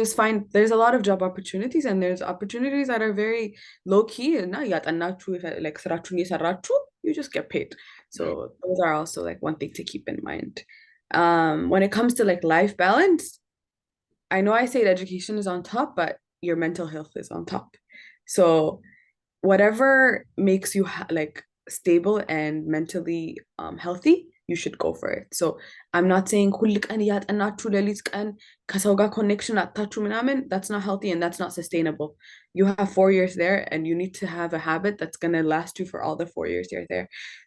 just find there's a lot of job opportunities, and there's opportunities that are very low key እና እያጠናችሁ like ስራችሁን እየሰራችሁ you just get paid. So those are also like one thing to keep in mind. When it comes to like life balance, I know I say education is on top, but your mental health is on top. So whatever makes you like stable and mentally healthy, you should go for it. So I'm not saying ሁል ቀን እያጠናችሁ ሌሊት ቀን ከሰው ጋር ኮኔክሽን አጥታችሁ ምናምን, that's not healthy and that's not sustainable. You have 4 years there, and you need to have a habit that's going to last you for all the 4 years you're there.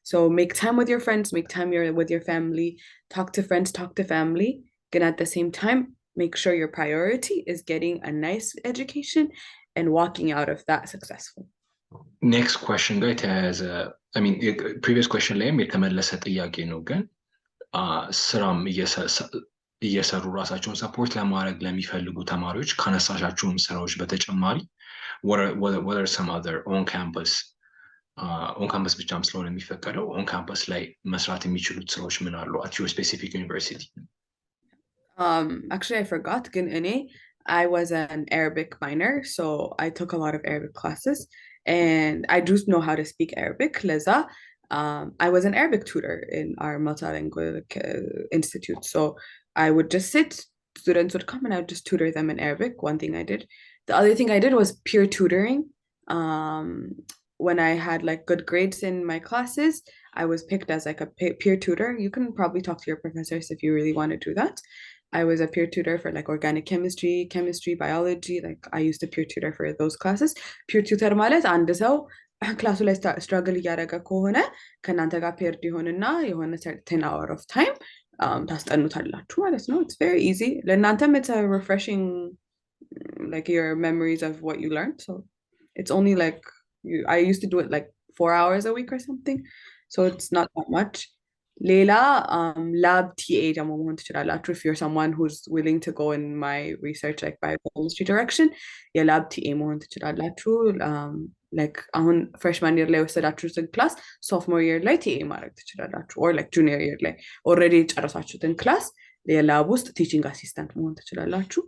So make time with your friends, make time with your family, talk to friends, talk to family, and at the same time make sure your priority is getting a nice education and walking out of that successful. Next question ጋር የተያያዘ I mean previous question ላይም የተመለሰ ጥያቄ ነው፣ ግን ስራም እየሰሩ ራሳቸውን ሰፖርት ለማድረግ ለሚፈልጉ ተማሪዎች ካነሳሻቸውም ስራዎች በተጨማሪ what are some other on campus ብቻም ስለሆነ የሚፈቀደው on campus ላይ መስራት የሚችሉት ስራዎች ምን አሉ at your specific university? Actually I forgot, ግን እኔ I was an Arabic minor, so I took a lot of Arabic classes, and I do know how to speak Arabic. Leza, I was an Arabic tutor in our multilingual institute. So I would just sit, students would come, and I would just tutor them in Arabic. One thing I did. The other thing I did was peer tutoring. When I had like good grades in my classes, I was picked as like a peer tutor. You can probably talk to your professors if you really want to do that. I was a peer tutor for like organic chemistry, biology. Like I used to peer tutor for those classes. Peer tutor ማለት አንድ ሰው ክላሱ ላይ ስትራግል እያደረገ ከሆነ ከእናንተ ጋር ፔርድ ይሆንና የሆነ certain hour of time ታስጠኑታላችሁ ማለት ነው። It's very easy. ለእናንተም it's a refreshing like your memories of what you learned. So it's only like I used to do it like 4 hours a week or something. So it's not that much. Lela, lab TA ደግሞ መሆን ትችላላችሁ if you're someone who's willing to go in my research like biochemistry direction የላብ TA መሆን ትችላላችሁ like አሁን freshman year ላይ ወሰዳችሁትን class sophomore year ላይ TA ማድረግ ትችላላችሁ or like junior year ላይ already ጨረሳችሁትን class የላብ ውስጥ teaching assistant መሆን ትችላላችሁ.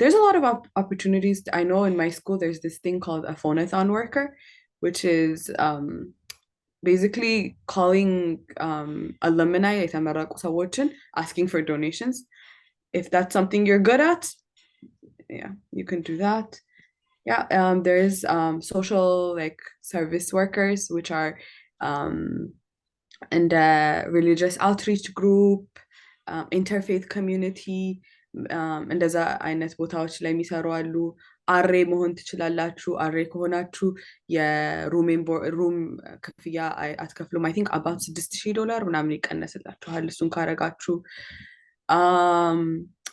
There's a lot of opportunities. I know in my school there's this thing called a phonathon worker, which is basically calling alumni የተመረቁ ሰዎችን asking for donations. If that's something you're good at, yeah, you can do that. Yeah, there's social like service workers, which are in the religious outreach group, interfaith community, እንደዛ አይነት ቦታዎች ላይ የሚሰሩ አሉ። አሬ መሆን ትችላላችሁ። አሬ ከሆናችሁ የሩም ክፍያ አትከፍሉም። አይ ቲንክ አባት $6,000 ምናምን ይቀነስላችኋል እሱን ካረጋችሁ።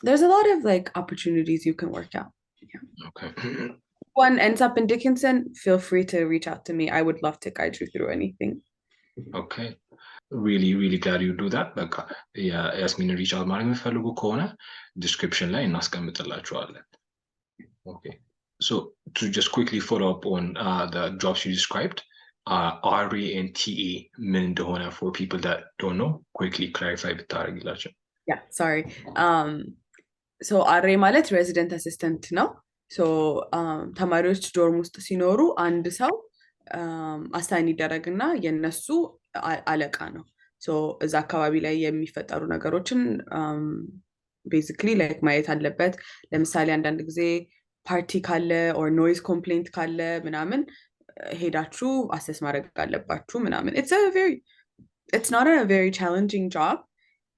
There's a lot of like opportunities you can work out. Yeah. Okay. One ends up in Dickinson, feel free to reach out to me. I would love to guide you through anything. Okay. Really glad you do that. በቃ ያስሚን ሪች አውት ማድረግ የሚፈልጉ ከሆነ ዲስክሪፕሽን ላይ እናስቀምጥላችኋለን. Okay. So to just quickly follow up on the jobs you described, RA and TA ምን እንደሆነ for people that don't know, quickly clarify ብታደርጊላቸው. Yeah, sorry. So RA ማለት resident assistant ነው. So ተማሪዎች ዶርም ውስጥ ሲኖሩ አንድ ሰው አሳይን ይደረግና የነሱ አለቃ ነው። ሶ እዛ አካባቢ ላይ የሚፈጠሩ ነገሮችን ቤዚክሊ ላይክ ማየት አለበት። ለምሳሌ አንዳንድ ጊዜ ፓርቲ ካለ ኦር ኖይዝ ኮምፕሌንት ካለ ምናምን ሄዳችሁ አሰስ ማድረግ አለባችሁ ምናምን። It's not a very challenging job.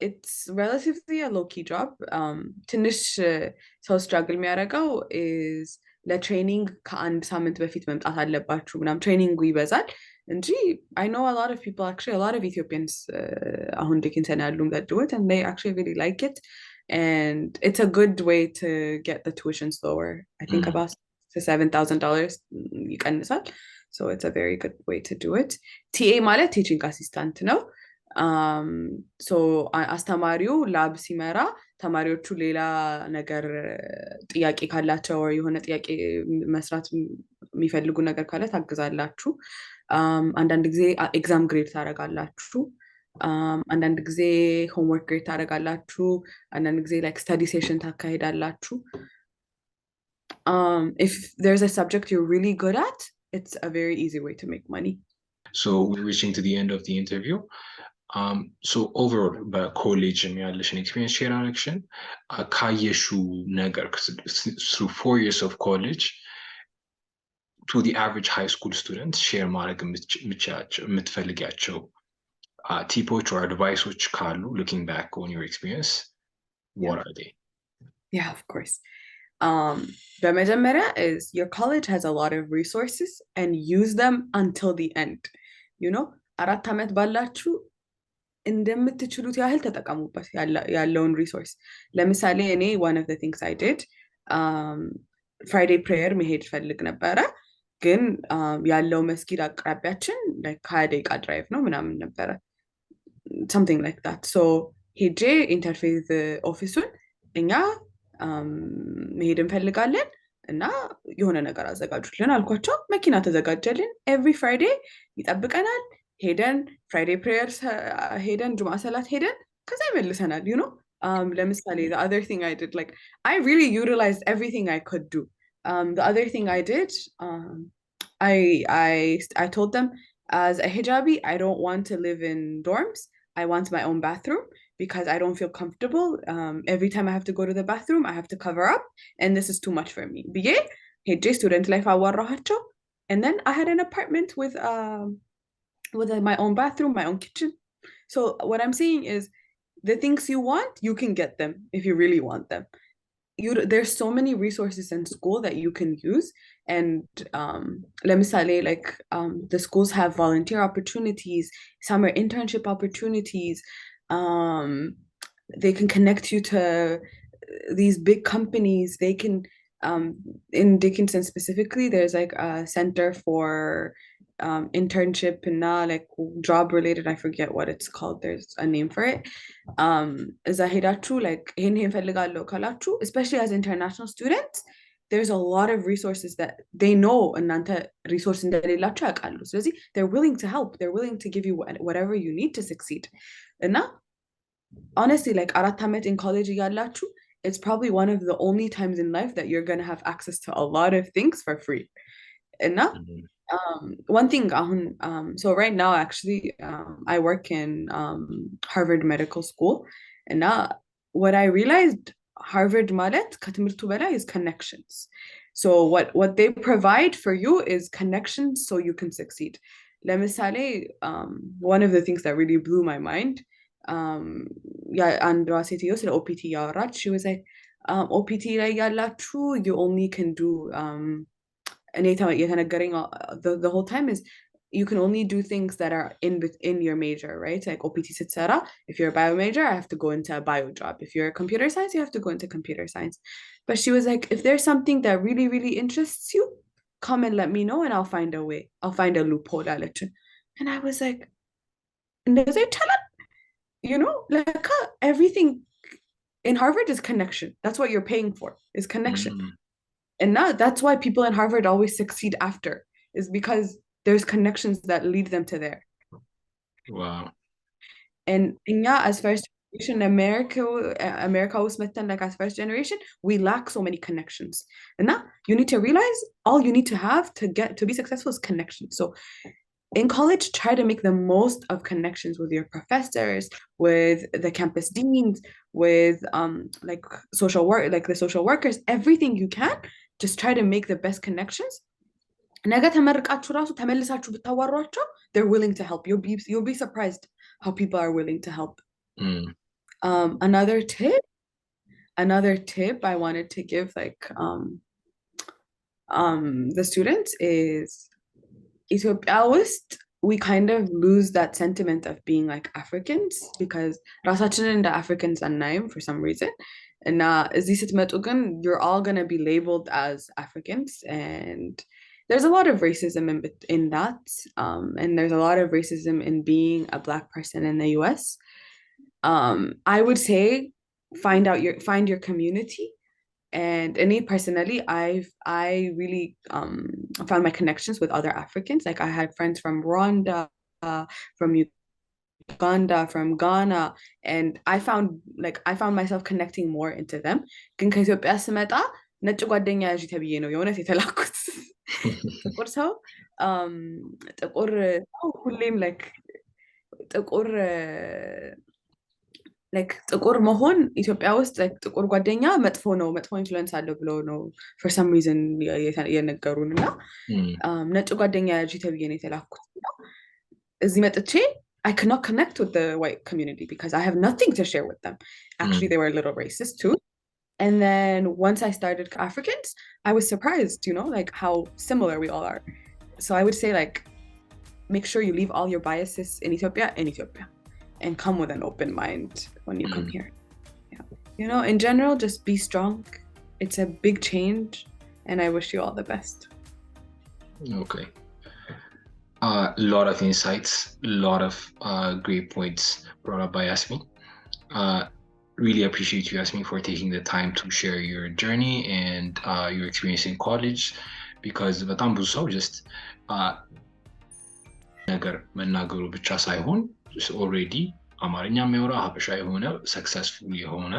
It's relatively a low-key job. ትንሽ ሰው ስትራግል የሚያደርገው is ለትሬኒንግ ከአንድ ሳምንት በፊት መምጣት አለባችሁ ምናምን ትሬኒንጉ ይበዛል እንጂ I know a lot of people, actually a lot of Ethiopians አሁን ዲኪንሰን ያሉም that do it and they actually really like it and it's a good way to get the tuitions lower. I think about $7,000 ይቀንሳል. So it's a very good way to do it. TA ማለት teaching assistant ነው. So አስተማሪው ላብ ሲመራ ተማሪዎቹ ሌላ ነገር ጥያቄ ካላቸው የሆነ ጥያቄ መስራት የሚፈልጉ ነገር ካለ ታግዛላችሁ። አንዳንድ ጊዜ ኤግዛም ግሬድ ታደርጋላችሁ። አንዳንድ ጊዜ ሆምወርክ ግሬድ ታደርጋላችሁ። አንዳንድ ጊዜ ላይክ ስተዲ ሴሽን ታካሂዳላችሁ። If there's a subject you're really good at, it's a very easy way to make money. So we're reaching to the end of the interview. So overall በኮሌጅ ያለሽን ኤክስፒሪየንስ ሼር አረግሽን ካየሹ ነገር through 4 years of college to the average high school student ሼር ማድረግ የምትፈልጊያቸው ቲፖች or adviceዎች ካሉ looking back on your experience, what are they? Yeah, of course. በመጀመሪያ is your college has a lot of resources and use them until the end. You know, 4 ዓመት ባላችሁ እንደምትችሉት ያህል ተጠቀሙበት ያለውን ሪሶርስ። ለምሳሌ እኔ one of the things I did Friday prayer መሄድ ፈልግ ነበረ ግን ያለው መስጊድ አቅራቢያችን like 20 ደቂቃ ድራይቭ ነው ምናምን ነበረ something like that. So ሄጄ ኢንተርፌዝ ኦፊሱን እኛ መሄድ እንፈልጋለን እና የሆነ ነገር አዘጋጁልን አልኳቸው። መኪና ተዘጋጀልን። every Friday ይጠብቀናል። ሄደን ፍራይዴይ ፕሬየርስ ሄደን ጁምዓ ሰላት ሄደን ከዛ ይመልሰናል። you know, ለምሳሌ the other thing I did, like I really utilized everything I could do. The other thing I did, I told them as a hijabi I don't want to live in dorms. I want my own bathroom because I don't feel comfortable. Every time I have to go to the bathroom I have to cover up and this is too much for me ብዬ ሄጄ ስቱደንት ላይፍ አዋራኋቸው and then I had an apartment with my own bathroom, my own kitchen. So what I'm saying is the things you want, you can get them if you really want them. There's so many resources in school that you can use. And let me say, like the schools have volunteer opportunities, summer internship opportunities. They can connect you to these big companies. They can in Dickinson specifically, there's like a center for internship and now like job related. I forget what it's called. There's a name for it. እዛ ሄዳችሁ like ይሄን ፈልጋለሁ ካላችሁ, especially as international students, there's a lot of resources that they know እናንተ resource እንደሌላችሁ ያውቃሉ። ስለዚህ they're willing to help. They're willing to give you whatever you need to succeed. እና honestly, like 4 ዓመት in college እያላችሁ, it's probably one of the only times in life that you're going to have access to a lot of things for free. And now, one thing, so right now, actually, I work in Harvard Medical School. And now, what I realized, Harvard ማለት ከትምህርቱ በላይ is connections. So what they provide for you is connections so you can succeed. ለምሳሌ, one of the things that really blew my mind, አንዷ ሴትዮ ስለ ኦፒቲ ያወራች, she was like, ኦፒቲ ላይ ያላችሁ you only can do እኔ የተነገረኝ the whole time is you can only do things that are in your major, right? Like OPT ስትሰራ, if you're a bio major, I have to go into a bio job. If you're a computer science, you have to go into computer science. But she was like, if there's something that really, really interests you, come and let me know and I'll find a way. I'll find a loophole አለችን. And I was like, እንደዛ ይቻላል? You know, like everything in Harvard is connection. That's what you're paying for, is connection. And now that's why people in Harvard always succeed after, is because there's connections that lead them to there. Wow. And yeah, as first generation, America was like as first generation, we lack so many connections. And now you need to realize all you need to have to be successful is connections. So in college, try to make the most of connections with your professors, with the campus deans, with like social work, like the social workers, everything you can. Just try to make the best connections. ነገ ተመርቃችሁ ራሱ ተመልሳችሁ ብታዋሯቸው, they're willing to help. You'll be surprised how people are willing to help. Another tip I wanted to give like the students is, ኢትዮጵያ ውስጥ we kind of lose that sentiment of being like Africans, because ራሳችንን እንደ Africans አናይም for some reason. እና እዚህ ስትመጡ ግን you're all going to be labeled as Africans, and there's a lot of racism in that, and there's a lot of racism in being a Black person in the US. I would say find your community. And me personally, I really found my connections with other Africans. Like I had friends from Rwanda, from Uganda, from Ghana, and I found myself connecting more into them. ግን ከኢትዮጵያ ስመጣ ነጭ ጓደኛ ያዥ ተብዬ ነው የእውነት የተላኩት። ጥቁር ሰው ሁሌም ጥቁር መሆን ኢትዮጵያ ውስጥ ጥቁር ጓደኛ መጥፎ ነው፣ መጥፎ ኢንፍሉዌንስ አለው ብለው ነው for some reason የነገሩን። እና ነጭ ጓደኛ ያዥ ተብዬ ነው የተላኩት። እዚህ መጥቼ I could not connect with the white community because I have nothing to share with them. Actually, they were a little racist too. And then once I started Africans, I was surprised, you know, like how similar we all are. So I would say like, make sure you leave all your biases in Ethiopia, and come with an open mind when you come here. Yeah. You know, in general, just be strong. It's a big change, and I wish you all the best. Okay. A lot of insights, a lot of great points brought up by Yasmin. Really appreciate you, Yasmin, for taking the time to share your journey and your experience in college, because በጣም ብዙ ሰው just ነገር መናገሩ ብቻ ሳይሆን ኦልሬዲ አማርኛ የሚያወራ ሀበሻ የሆነ ሰክሰስፉል የሆነ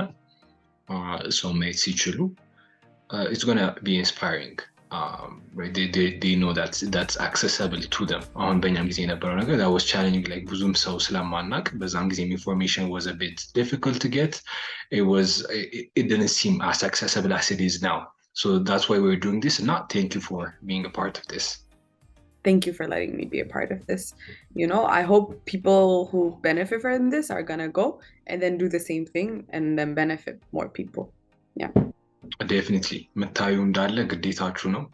ሰው ማየት ሲችሉ it's gonna be inspiring. Right? They know that's accessible to them. አሁን በእኛም ጊዜ የነበረው ነገር that was challenging, like ብዙም ሰው ስለማናቅ በዛም ጊዜ information was a bit difficult to get. It didn't seem as accessible as it is now. So that's why we're doing this. And thank you for being a part of this. thank you for letting me be a part of this. You know, I hope people who benefit from this are gonna go and then do the same thing and then benefit more people. Yeah. ዴፊኒትሊ የምታዩ እንዳለ ግዴታችሁ ነው።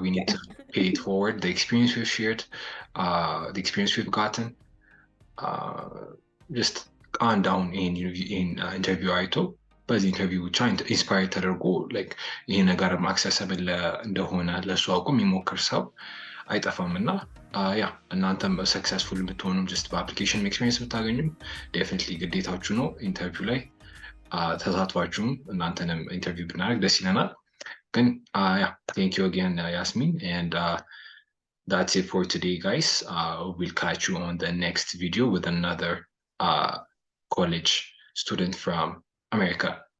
we need to pay it forward. The experience we've shared, the experience we've gotten, just calm down in ኢንተርቪው አይቶ በዚህ ኢንተርቪው ብቻ ኢንስፓየር ተደርጎ ይሄ ነገር አክሰሰብል እንደሆነ ለእሱ አውቆ የሚሞክር ሰው አይጠፋም እና ያ እናንተም ሰክሰስፉል ብትሆኑም ጀስት በአፕሊኬሽን ኤክስፒሪየንስ ብታገኙም ዴፊኒትሊ ግዴታችሁ ነው ኢንተርቪው ላይ ተሳትፏችሁም እናንተንም ኢንተርቪው ብናደርግ ደስ ይለናል። ግን ያ ቴንክ ዩ አጌን ያስሚን and that's it for today, guys. We'll catch you on the next video with another college student from America.